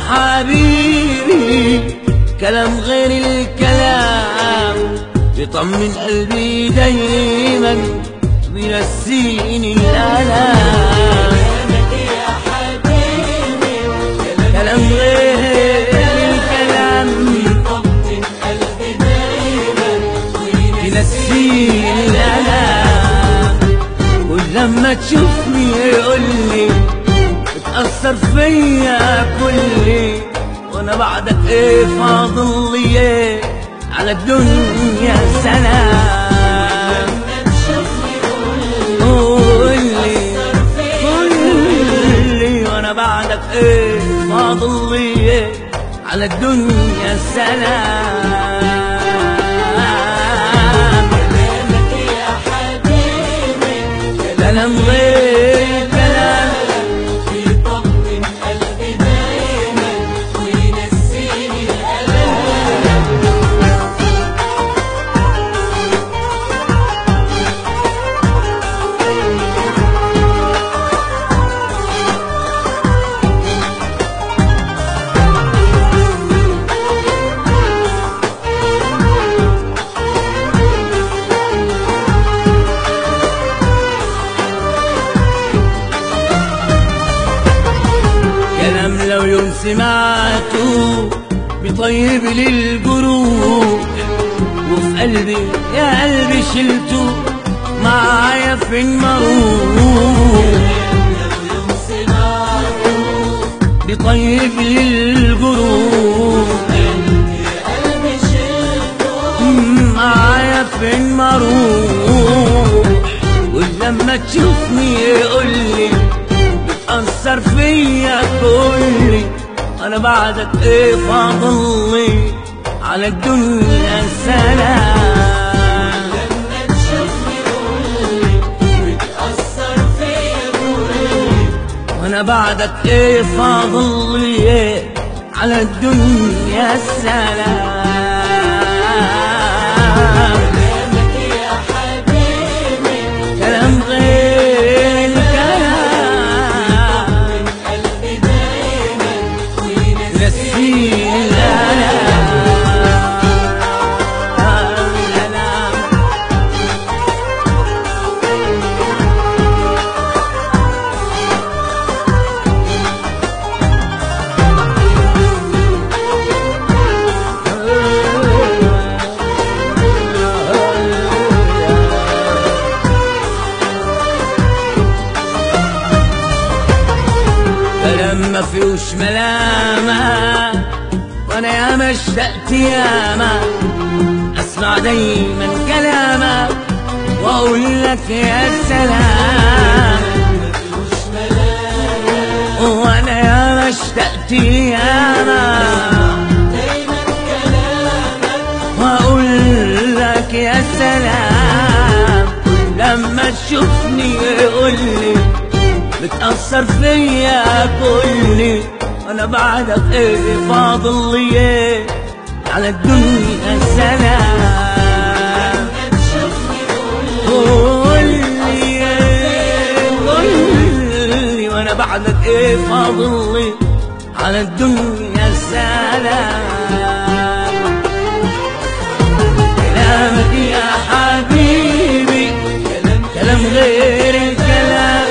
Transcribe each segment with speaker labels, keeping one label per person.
Speaker 1: حبيبي كلام غير الكلام يطمن قلبي دايما وينسيني الآلام. كلام غير الكلام يطمن قلبي دايما وينسيني الآلام. ولما تشوفني يقولي بتأثر فيا كلي، وانا بعدك ايه فاضل لي ايه على الدنيا سلام. قولي وانا بعدك ايه فاضل لي ايه على الدنيا سلام. كلامك يا حبيبي كلام غير كلام يطمن قلبي دايما وينسيني الألم. كلام لو يوم سمعته بيطيب لي الجروح، وفي قلبي يا قلبي شلته معايا فين ما اروح. بيطيب لي الجروح معايا فين ما اروح. ولما تشوفني يقولي بتأثر فيا كلي، انا بعدك ايه فاضل لي على الدنيا سلام. لما تشوفني قولي بتأثر فيا كلي، وانا بعدك ايه فاضل لي ايه على الدنيا سلام. كلامك يا حبيبي كلام غير الكلام قلبي دايما وينسيني الآلام. كلام ما فيهوش ملامة، وانا ياما اشتقت ياما اسمع دايما كلامك واقول لك يا سلام. وانا ياما اشتقت ياما دايما كلامك واقول لك يا سلام. لما تشوفني يقولي بتأثر فيا كلي، وانا بعدك ايه فاضل لي ايه على الدنيا سلام. قولي وانا بعدك ايه فاضل لي على الدنيا سلام. كلامك يا حبيبي كلام غير الكلام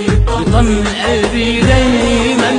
Speaker 1: يطمن قلبي دايما